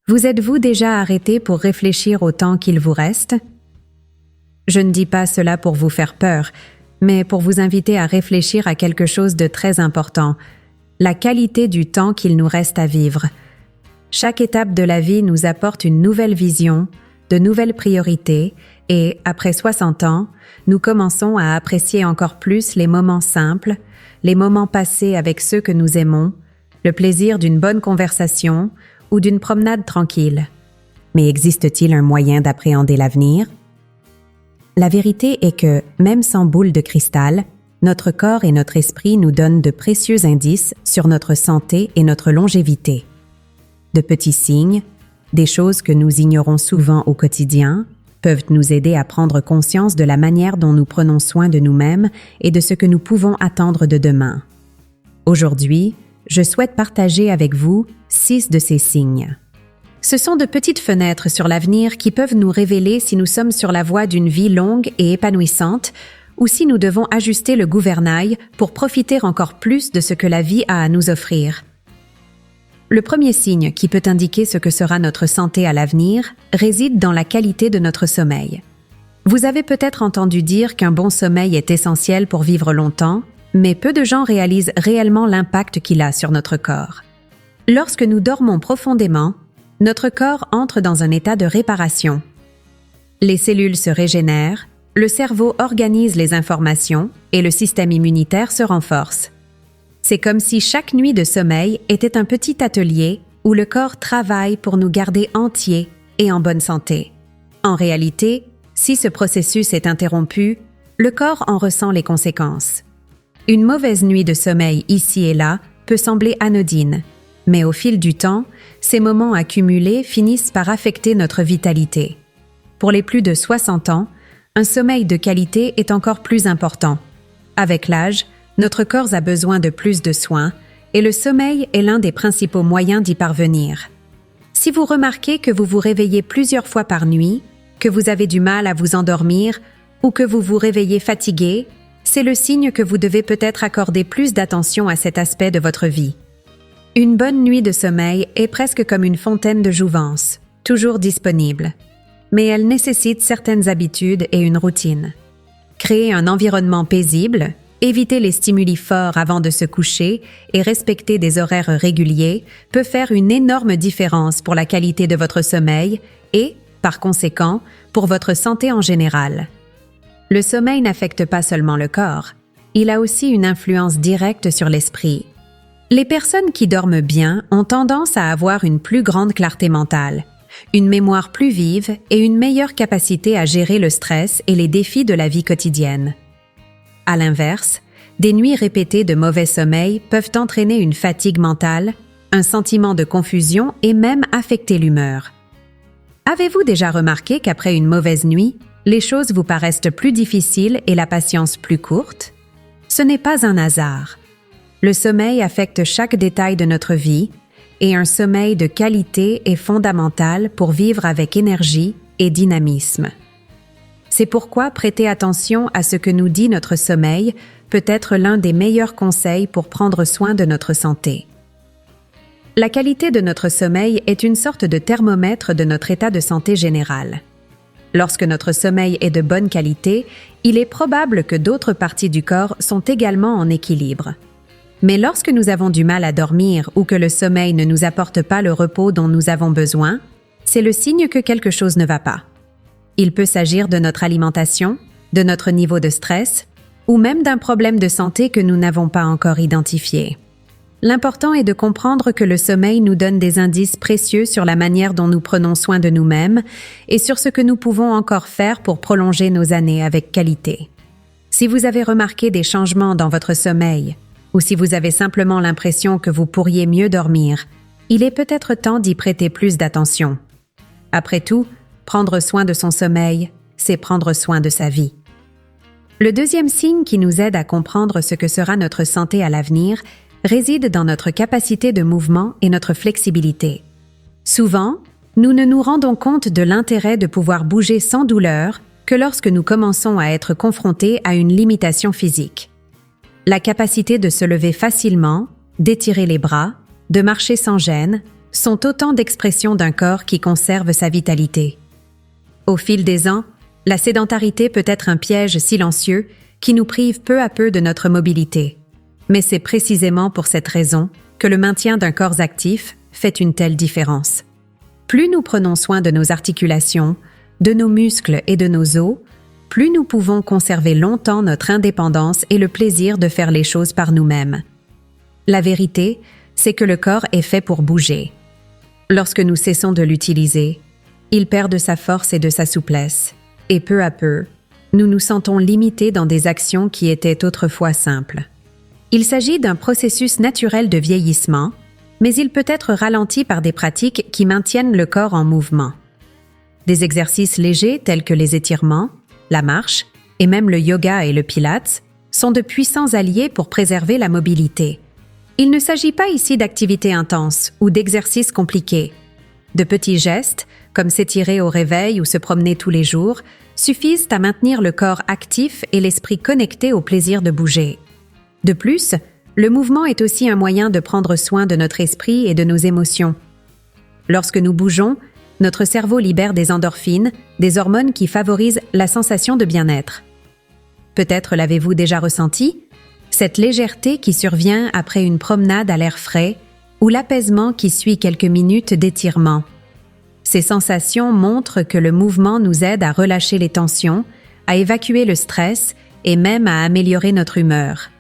Vous êtes-vous déjà arrêté pour réfléchir au temps qu'il vous reste? Je ne dis pas cela pour vous faire peur, mais pour vous inviter à réfléchir à quelque chose de très important, la qualité du temps qu'il nous reste à vivre. Chaque étape de la vie nous apporte une nouvelle vision, de nouvelles priorités, et après 60 ans, nous commençons à apprécier encore plus les moments simples, les moments passés avec ceux que nous aimons, le plaisir d'une bonne conversation ou d'une promenade tranquille. Mais existe-t-il un moyen d'appréhender l'avenir? La vérité est que, même sans boule de cristal, notre corps et notre esprit nous donnent de précieux indices sur notre santé et notre longévité. De petits signes, des choses que nous ignorons souvent au quotidien, peuvent nous aider à prendre conscience de la manière dont nous prenons soin de nous-mêmes et de ce que nous pouvons attendre de demain. Aujourd'hui, je souhaite partager avec vous 6 de ces signes. Ce sont de petites fenêtres sur l'avenir qui peuvent nous révéler si nous sommes sur la voie d'une vie longue et épanouissante ou si nous devons ajuster le gouvernail pour profiter encore plus de ce que la vie a à nous offrir. Le premier signe qui peut indiquer ce que sera notre santé à l'avenir réside dans la qualité de notre sommeil. Vous avez peut-être entendu dire qu'un bon sommeil est essentiel pour vivre longtemps, mais peu de gens réalisent réellement l'impact qu'il a sur notre corps. Lorsque nous dormons profondément, notre corps entre dans un état de réparation. Les cellules se régénèrent, le cerveau organise les informations et le système immunitaire se renforce. C'est comme si chaque nuit de sommeil était un petit atelier où le corps travaille pour nous garder entiers et en bonne santé. En réalité, si ce processus est interrompu, le corps en ressent les conséquences. Une mauvaise nuit de sommeil ici et là peut sembler anodine, mais au fil du temps, ces moments accumulés finissent par affecter notre vitalité. Pour les plus de 60 ans, un sommeil de qualité est encore plus important. Avec l'âge, notre corps a besoin de plus de soins et le sommeil est l'un des principaux moyens d'y parvenir. Si vous remarquez que vous vous réveillez plusieurs fois par nuit, que vous avez du mal à vous endormir ou que vous vous réveillez fatigué, c'est le signe que vous devez peut-être accorder plus d'attention à cet aspect de votre vie. Une bonne nuit de sommeil est presque comme une fontaine de jouvence, toujours disponible. Mais elle nécessite certaines habitudes et une routine. Créer un environnement paisible, éviter les stimuli forts avant de se coucher et respecter des horaires réguliers peut faire une énorme différence pour la qualité de votre sommeil et, par conséquent, pour votre santé en général. Le sommeil n'affecte pas seulement le corps, il a aussi une influence directe sur l'esprit. Les personnes qui dorment bien ont tendance à avoir une plus grande clarté mentale, une mémoire plus vive et une meilleure capacité à gérer le stress et les défis de la vie quotidienne. À l'inverse, des nuits répétées de mauvais sommeil peuvent entraîner une fatigue mentale, un sentiment de confusion et même affecter l'humeur. Avez-vous déjà remarqué qu'après une mauvaise nuit, les choses vous paraissent plus difficiles et la patience plus courte? Ce n'est pas un hasard. Le sommeil affecte chaque détail de notre vie et un sommeil de qualité est fondamental pour vivre avec énergie et dynamisme. C'est pourquoi prêter attention à ce que nous dit notre sommeil peut être l'un des meilleurs conseils pour prendre soin de notre santé. La qualité de notre sommeil est une sorte de thermomètre de notre état de santé général. Lorsque notre sommeil est de bonne qualité, il est probable que d'autres parties du corps sont également en équilibre. Mais lorsque nous avons du mal à dormir ou que le sommeil ne nous apporte pas le repos dont nous avons besoin, c'est le signe que quelque chose ne va pas. Il peut s'agir de notre alimentation, de notre niveau de stress, ou même d'un problème de santé que nous n'avons pas encore identifié. L'important est de comprendre que le sommeil nous donne des indices précieux sur la manière dont nous prenons soin de nous-mêmes et sur ce que nous pouvons encore faire pour prolonger nos années avec qualité. Si vous avez remarqué des changements dans votre sommeil, ou si vous avez simplement l'impression que vous pourriez mieux dormir, il est peut-être temps d'y prêter plus d'attention. Après tout, prendre soin de son sommeil, c'est prendre soin de sa vie. Le deuxième signe qui nous aide à comprendre ce que sera notre santé à l'avenir réside dans notre capacité de mouvement et notre flexibilité. Souvent, nous ne nous rendons compte de l'intérêt de pouvoir bouger sans douleur que lorsque nous commençons à être confrontés à une limitation physique. La capacité de se lever facilement, d'étirer les bras, de marcher sans gêne, sont autant d'expressions d'un corps qui conserve sa vitalité. Au fil des ans, la sédentarité peut être un piège silencieux qui nous prive peu à peu de notre mobilité. Mais c'est précisément pour cette raison que le maintien d'un corps actif fait une telle différence. Plus nous prenons soin de nos articulations, de nos muscles et de nos os, plus nous pouvons conserver longtemps notre indépendance et le plaisir de faire les choses par nous-mêmes. La vérité, c'est que le corps est fait pour bouger. Lorsque nous cessons de l'utiliser, il perd de sa force et de sa souplesse, et peu à peu, nous nous sentons limités dans des actions qui étaient autrefois simples. Il s'agit d'un processus naturel de vieillissement, mais il peut être ralenti par des pratiques qui maintiennent le corps en mouvement. Des exercices légers tels que les étirements, la marche et même le yoga et le pilates sont de puissants alliés pour préserver la mobilité. Il ne s'agit pas ici d'activités intenses ou d'exercices compliqués. De petits gestes, comme s'étirer au réveil ou se promener tous les jours, suffisent à maintenir le corps actif et l'esprit connecté au plaisir de bouger. De plus, le mouvement est aussi un moyen de prendre soin de notre esprit et de nos émotions. Lorsque nous bougeons, notre cerveau libère des endorphines, des hormones qui favorisent la sensation de bien-être. Peut-être l'avez-vous déjà ressenti, cette légèreté qui survient après une promenade à l'air frais ou l'apaisement qui suit quelques minutes d'étirement. Ces sensations montrent que le mouvement nous aide à relâcher les tensions, à évacuer le stress et même à améliorer notre humeur.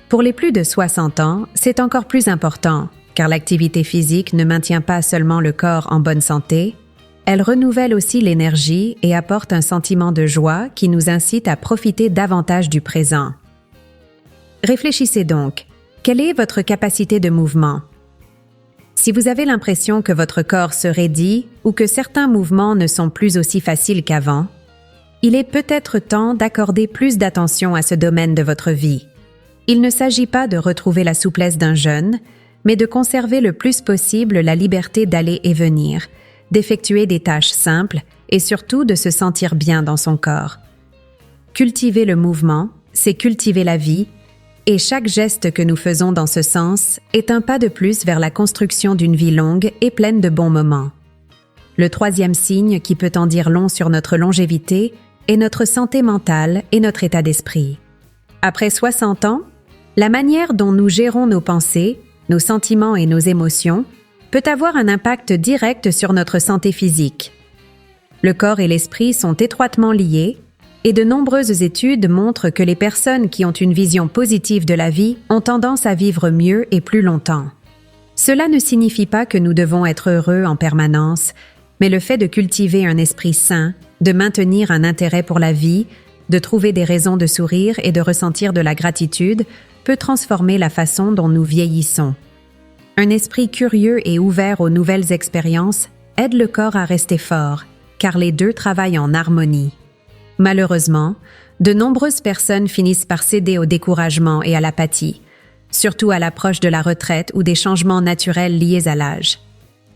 Pour les plus de 60 ans, c'est encore plus important, car l'activité physique ne maintient pas seulement le corps en bonne santé, elle renouvelle aussi l'énergie et apporte un sentiment de joie qui nous incite à profiter davantage du présent. Réfléchissez donc, quelle est votre capacité de mouvement? Si vous avez l'impression que votre corps se raidit ou que certains mouvements ne sont plus aussi faciles qu'avant, il est peut-être temps d'accorder plus d'attention à ce domaine de votre vie. Il ne s'agit pas de retrouver la souplesse d'un jeune, mais de conserver le plus possible la liberté d'aller et venir, d'effectuer des tâches simples et surtout de se sentir bien dans son corps. Cultiver le mouvement, c'est cultiver la vie, et chaque geste que nous faisons dans ce sens est un pas de plus vers la construction d'une vie longue et pleine de bons moments. Le troisième signe qui peut en dire long sur notre longévité est notre santé mentale et notre état d'esprit. Après 60 ans, la manière dont nous gérons nos pensées, nos sentiments et nos émotions peut avoir un impact direct sur notre santé physique. Le corps et l'esprit sont étroitement liés, et de nombreuses études montrent que les personnes qui ont une vision positive de la vie ont tendance à vivre mieux et plus longtemps. Cela ne signifie pas que nous devons être heureux en permanence, mais le fait de cultiver un esprit sain, de maintenir un intérêt pour la vie, de trouver des raisons de sourire et de ressentir de la gratitude peut transformer la façon dont nous vieillissons. Un esprit curieux et ouvert aux nouvelles expériences aide le corps à rester fort, car les deux travaillent en harmonie. Malheureusement, de nombreuses personnes finissent par céder au découragement et à l'apathie, surtout à l'approche de la retraite ou des changements naturels liés à l'âge.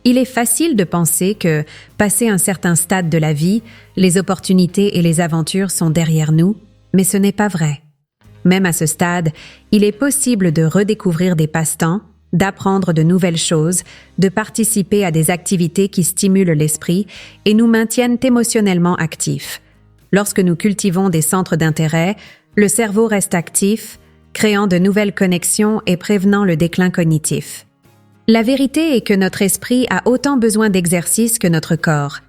Il est facile de penser que, passé un certain stade de la vie, les opportunités et les aventures sont derrière nous, mais ce n'est pas vrai. Même à ce stade, il est possible de redécouvrir des passe-temps, d'apprendre de nouvelles choses, de participer à des activités qui stimulent l'esprit et nous maintiennent émotionnellement actifs. Lorsque nous cultivons des centres d'intérêt, le cerveau reste actif, créant de nouvelles connexions et prévenant le déclin cognitif. La vérité est que notre esprit a autant besoin d'exercice que notre corps,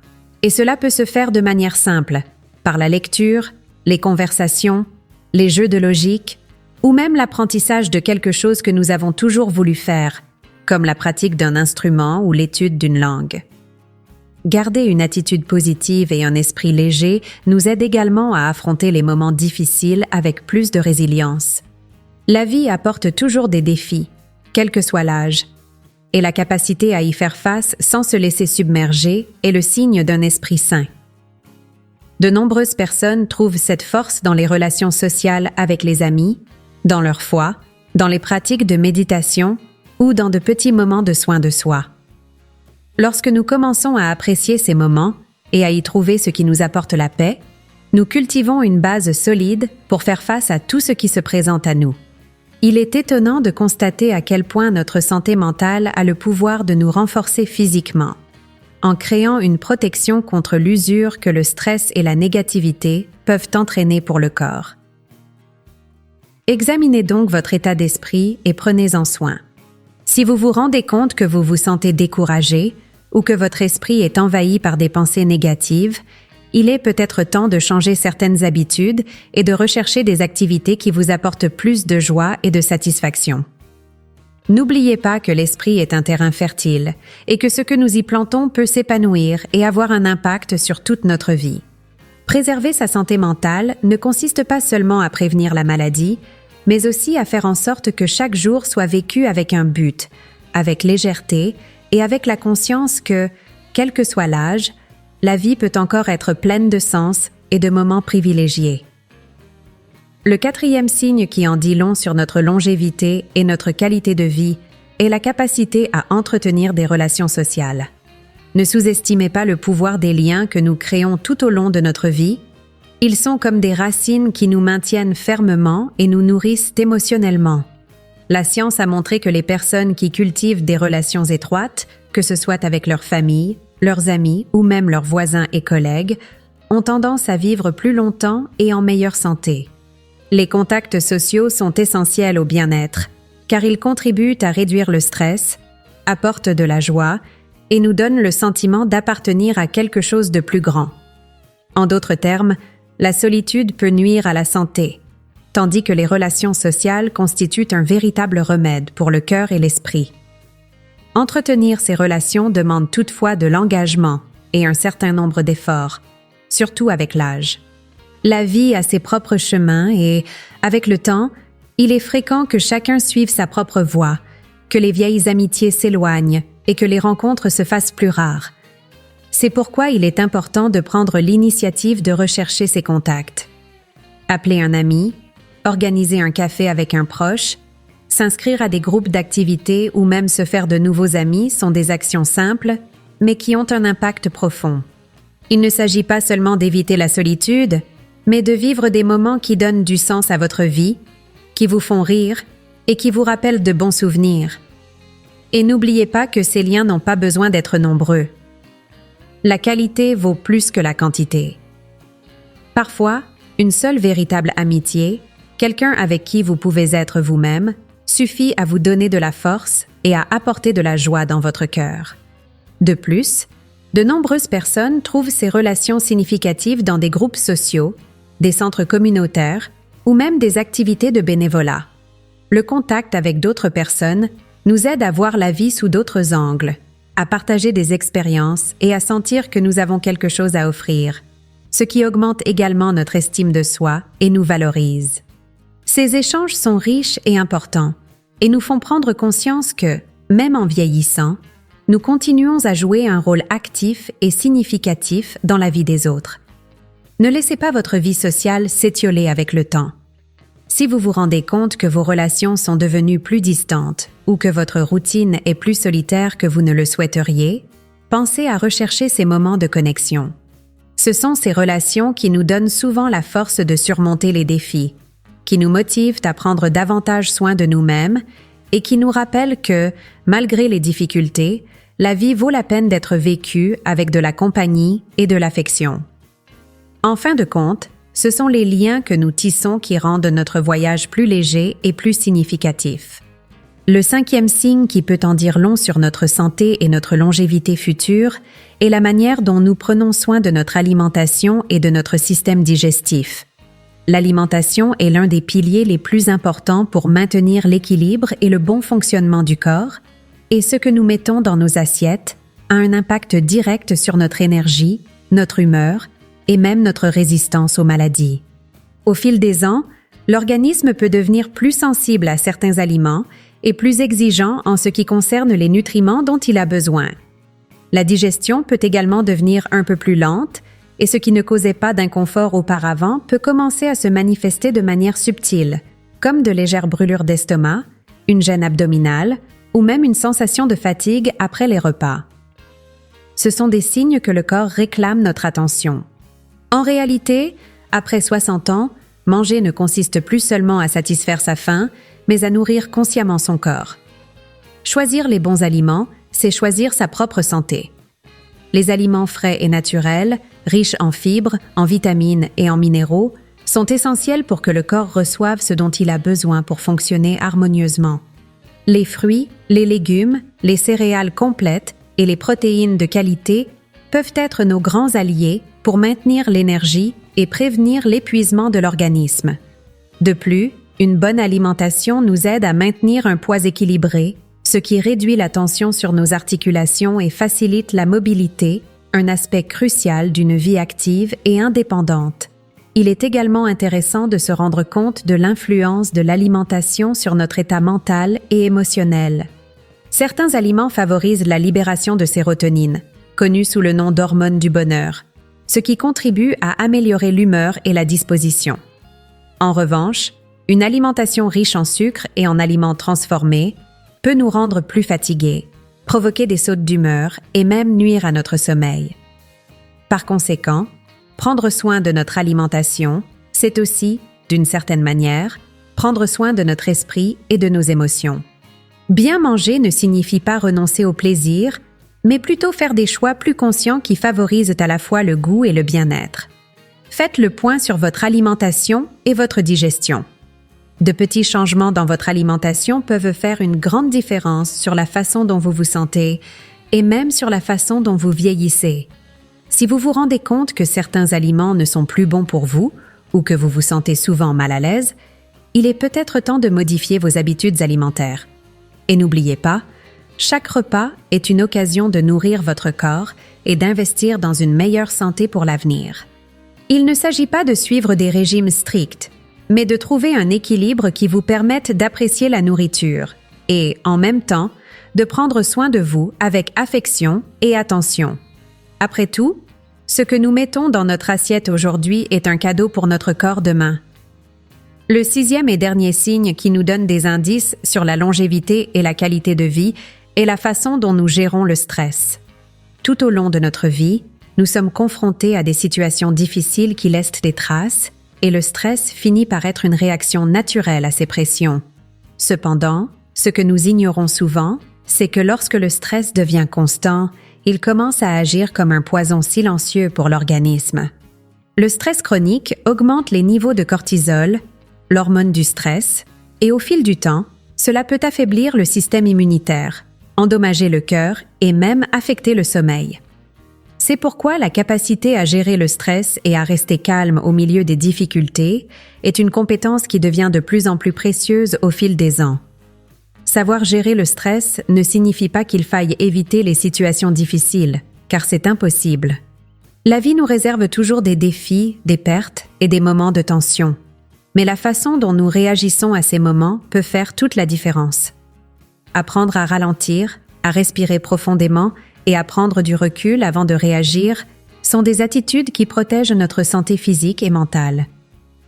et cela peut se faire de manière simple, par la lecture, les conversations, les jeux de logique, ou même l'apprentissage de quelque chose que nous avons toujours voulu faire, comme la pratique d'un instrument ou l'étude d'une langue. Garder une attitude positive et un esprit léger nous aide également à affronter les moments difficiles avec plus de résilience. La vie apporte toujours des défis, quel que soit l'âge, et la capacité à y faire face sans se laisser submerger est le signe d'un esprit sain. De nombreuses personnes trouvent cette force dans les relations sociales avec les amis, dans leur foi, dans les pratiques de méditation ou dans de petits moments de soin de soi. Lorsque nous commençons à apprécier ces moments et à y trouver ce qui nous apporte la paix, nous cultivons une base solide pour faire face à tout ce qui se présente à nous. Il est étonnant de constater à quel point notre santé mentale a le pouvoir de nous renforcer physiquement, en créant une protection contre l'usure que le stress et la négativité peuvent entraîner pour le corps. Examinez donc votre état d'esprit et prenez-en soin. Si vous vous rendez compte que vous vous sentez découragé ou que votre esprit est envahi par des pensées négatives, il est peut-être temps de changer certaines habitudes et de rechercher des activités qui vous apportent plus de joie et de satisfaction. N'oubliez pas que l'esprit est un terrain fertile et que ce que nous y plantons peut s'épanouir et avoir un impact sur toute notre vie. Préserver sa santé mentale ne consiste pas seulement à prévenir la maladie, mais aussi à faire en sorte que chaque jour soit vécu avec un but, avec légèreté et avec la conscience que, quel que soit l'âge, la vie peut encore être pleine de sens et de moments privilégiés. Le 4e signe qui en dit long sur notre longévité et notre qualité de vie est la capacité à entretenir des relations sociales. Ne sous-estimez pas le pouvoir des liens que nous créons tout au long de notre vie. Ils sont comme des racines qui nous maintiennent fermement et nous nourrissent émotionnellement. La science a montré que les personnes qui cultivent des relations étroites, que ce soit avec leur famille, leurs amis ou même leurs voisins et collègues, ont tendance à vivre plus longtemps et en meilleure santé. Les contacts sociaux sont essentiels au bien-être, car ils contribuent à réduire le stress, apportent de la joie et nous donnent le sentiment d'appartenir à quelque chose de plus grand. En d'autres termes, la solitude peut nuire à la santé, tandis que les relations sociales constituent un véritable remède pour le cœur et l'esprit. Entretenir ces relations demande toutefois de l'engagement et un certain nombre d'efforts, surtout avec l'âge. La vie a ses propres chemins et, avec le temps, il est fréquent que chacun suive sa propre voie, que les vieilles amitiés s'éloignent et que les rencontres se fassent plus rares. C'est pourquoi il est important de prendre l'initiative de rechercher ces contacts. Appeler un ami, organiser un café avec un proche, s'inscrire à des groupes d'activités ou même se faire de nouveaux amis sont des actions simples, mais qui ont un impact profond. Il ne s'agit pas seulement d'éviter la solitude, mais de vivre des moments qui donnent du sens à votre vie, qui vous font rire et qui vous rappellent de bons souvenirs. Et n'oubliez pas que ces liens n'ont pas besoin d'être nombreux. La qualité vaut plus que la quantité. Parfois, une seule véritable amitié, quelqu'un avec qui vous pouvez être vous-même, suffit à vous donner de la force et à apporter de la joie dans votre cœur. De plus, de nombreuses personnes trouvent ces relations significatives dans des groupes sociaux, des centres communautaires ou même des activités de bénévolat. Le contact avec d'autres personnes nous aide à voir la vie sous d'autres angles, à partager des expériences et à sentir que nous avons quelque chose à offrir, ce qui augmente également notre estime de soi et nous valorise. Ces échanges sont riches et importants et nous font prendre conscience que, même en vieillissant, nous continuons à jouer un rôle actif et significatif dans la vie des autres. Ne laissez pas votre vie sociale s'étioler avec le temps. Si vous vous rendez compte que vos relations sont devenues plus distantes ou que votre routine est plus solitaire que vous ne le souhaiteriez, pensez à rechercher ces moments de connexion. Ce sont ces relations qui nous donnent souvent la force de surmonter les défis, qui nous motivent à prendre davantage soin de nous-mêmes et qui nous rappellent que, malgré les difficultés, la vie vaut la peine d'être vécue avec de la compagnie et de l'affection. En fin de compte, ce sont les liens que nous tissons qui rendent notre voyage plus léger et plus significatif. Le 5e signe qui peut en dire long sur notre santé et notre longévité future est la manière dont nous prenons soin de notre alimentation et de notre système digestif. L'alimentation est l'un des piliers les plus importants pour maintenir l'équilibre et le bon fonctionnement du corps, et ce que nous mettons dans nos assiettes a un impact direct sur notre énergie, notre humeur et même notre résistance aux maladies. Au fil des ans, l'organisme peut devenir plus sensible à certains aliments et plus exigeant en ce qui concerne les nutriments dont il a besoin. La digestion peut également devenir un peu plus lente et ce qui ne causait pas d'inconfort auparavant peut commencer à se manifester de manière subtile, comme de légères brûlures d'estomac, une gêne abdominale ou même une sensation de fatigue après les repas. Ce sont des signes que le corps réclame notre attention. En réalité, après 60 ans, manger ne consiste plus seulement à satisfaire sa faim, mais à nourrir consciemment son corps. Choisir les bons aliments, c'est choisir sa propre santé. Les aliments frais et naturels, riches en fibres, en vitamines et en minéraux, sont essentiels pour que le corps reçoive ce dont il a besoin pour fonctionner harmonieusement. Les fruits, les légumes, les céréales complètes et les protéines de qualité peuvent être nos grands alliés pour maintenir l'énergie et prévenir l'épuisement de l'organisme. De plus, une bonne alimentation nous aide à maintenir un poids équilibré, ce qui réduit la tension sur nos articulations et facilite la mobilité, un aspect crucial d'une vie active et indépendante. Il est également intéressant de se rendre compte de l'influence de l'alimentation sur notre état mental et émotionnel. Certains aliments favorisent la libération de sérotonine, connue sous le nom d'hormone du bonheur, ce qui contribue à améliorer l'humeur et la disposition. En revanche, une alimentation riche en sucre et en aliments transformés peut nous rendre plus fatigués, provoquer des sautes d'humeur et même nuire à notre sommeil. Par conséquent, prendre soin de notre alimentation, c'est aussi, d'une certaine manière, prendre soin de notre esprit et de nos émotions. Bien manger ne signifie pas renoncer au plaisir, mais plutôt faire des choix plus conscients qui favorisent à la fois le goût et le bien-être. Faites le point sur votre alimentation et votre digestion. De petits changements dans votre alimentation peuvent faire une grande différence sur la façon dont vous vous sentez et même sur la façon dont vous vieillissez. Si vous vous rendez compte que certains aliments ne sont plus bons pour vous ou que vous vous sentez souvent mal à l'aise, il est peut-être temps de modifier vos habitudes alimentaires. Et n'oubliez pas, chaque repas est une occasion de nourrir votre corps et d'investir dans une meilleure santé pour l'avenir. Il ne s'agit pas de suivre des régimes stricts, mais de trouver un équilibre qui vous permette d'apprécier la nourriture et, en même temps, de prendre soin de vous avec affection et attention. Après tout, ce que nous mettons dans notre assiette aujourd'hui est un cadeau pour notre corps demain. Le 6e et dernier signe qui nous donne des indices sur la longévité et la qualité de vie est la façon dont nous gérons le stress. Tout au long de notre vie, nous sommes confrontés à des situations difficiles qui laissent des traces, et le stress finit par être une réaction naturelle à ces pressions. Cependant, ce que nous ignorons souvent, c'est que lorsque le stress devient constant, il commence à agir comme un poison silencieux pour l'organisme. Le stress chronique augmente les niveaux de cortisol, l'hormone du stress, et au fil du temps, cela peut affaiblir le système immunitaire, endommager le cœur et même affecter le sommeil. C'est pourquoi la capacité à gérer le stress et à rester calme au milieu des difficultés est une compétence qui devient de plus en plus précieuse au fil des ans. Savoir gérer le stress ne signifie pas qu'il faille éviter les situations difficiles, car c'est impossible. La vie nous réserve toujours des défis, des pertes et des moments de tension. Mais la façon dont nous réagissons à ces moments peut faire toute la différence. Apprendre à ralentir, à respirer profondément et à prendre du recul avant de réagir sont des attitudes qui protègent notre santé physique et mentale.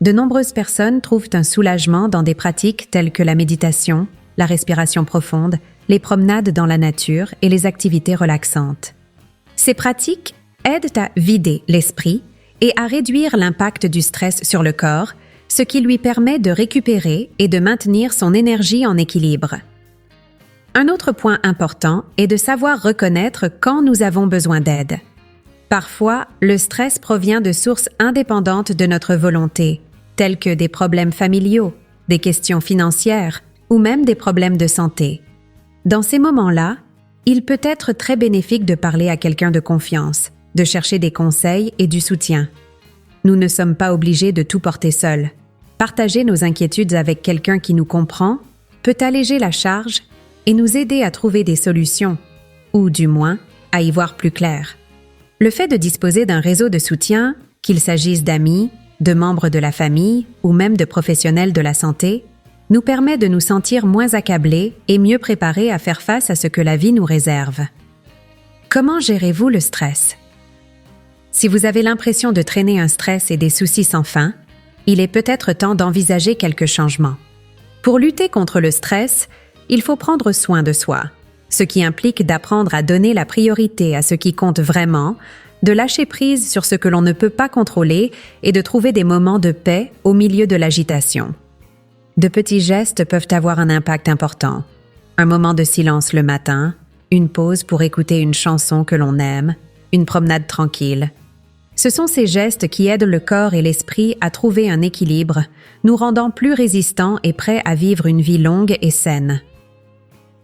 De nombreuses personnes trouvent un soulagement dans des pratiques telles que la méditation, la respiration profonde, les promenades dans la nature et les activités relaxantes. Ces pratiques aident à vider l'esprit et à réduire l'impact du stress sur le corps, ce qui lui permet de récupérer et de maintenir son énergie en équilibre. Un autre point important est de savoir reconnaître quand nous avons besoin d'aide. Parfois, le stress provient de sources indépendantes de notre volonté, telles que des problèmes familiaux, des questions financières ou même des problèmes de santé. Dans ces moments-là, il peut être très bénéfique de parler à quelqu'un de confiance, de chercher des conseils et du soutien. Nous ne sommes pas obligés de tout porter seuls. Partager nos inquiétudes avec quelqu'un qui nous comprend peut alléger la charge et nous aider à trouver des solutions, ou du moins, à y voir plus clair. Le fait de disposer d'un réseau de soutien, qu'il s'agisse d'amis, de membres de la famille ou même de professionnels de la santé, nous permet de nous sentir moins accablés et mieux préparés à faire face à ce que la vie nous réserve. Comment gérez-vous le stress? Si vous avez l'impression de traîner un stress et des soucis sans fin, il est peut-être temps d'envisager quelques changements. Pour lutter contre le stress, il faut prendre soin de soi, ce qui implique d'apprendre à donner la priorité à ce qui compte vraiment, de lâcher prise sur ce que l'on ne peut pas contrôler et de trouver des moments de paix au milieu de l'agitation. De petits gestes peuvent avoir un impact important. Un moment de silence le matin, une pause pour écouter une chanson que l'on aime, une promenade tranquille. Ce sont ces gestes qui aident le corps et l'esprit à trouver un équilibre, nous rendant plus résistants et prêts à vivre une vie longue et saine.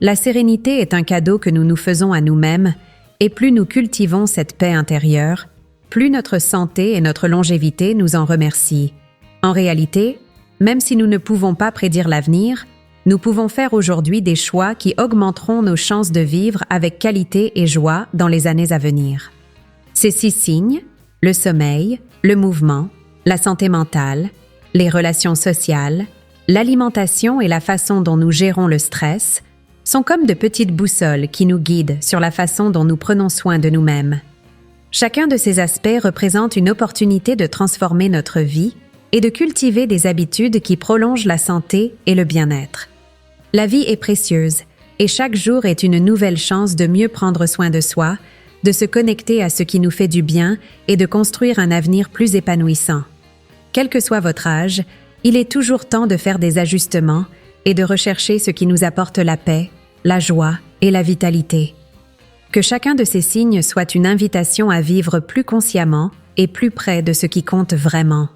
La sérénité est un cadeau que nous nous faisons à nous-mêmes, et plus nous cultivons cette paix intérieure, plus notre santé et notre longévité nous en remercient. En réalité, même si nous ne pouvons pas prédire l'avenir, nous pouvons faire aujourd'hui des choix qui augmenteront nos chances de vivre avec qualité et joie dans les années à venir. Ces 6 signes, le sommeil, le mouvement, la santé mentale, les relations sociales, l'alimentation et la façon dont nous gérons le stress, sont comme de petites boussoles qui nous guident sur la façon dont nous prenons soin de nous-mêmes. Chacun de ces aspects représente une opportunité de transformer notre vie et de cultiver des habitudes qui prolongent la santé et le bien-être. La vie est précieuse et chaque jour est une nouvelle chance de mieux prendre soin de soi, de se connecter à ce qui nous fait du bien et de construire un avenir plus épanouissant. Quel que soit votre âge, il est toujours temps de faire des ajustements et de rechercher ce qui nous apporte la paix, la joie et la vitalité. Que chacun de ces signes soit une invitation à vivre plus consciemment et plus près de ce qui compte vraiment.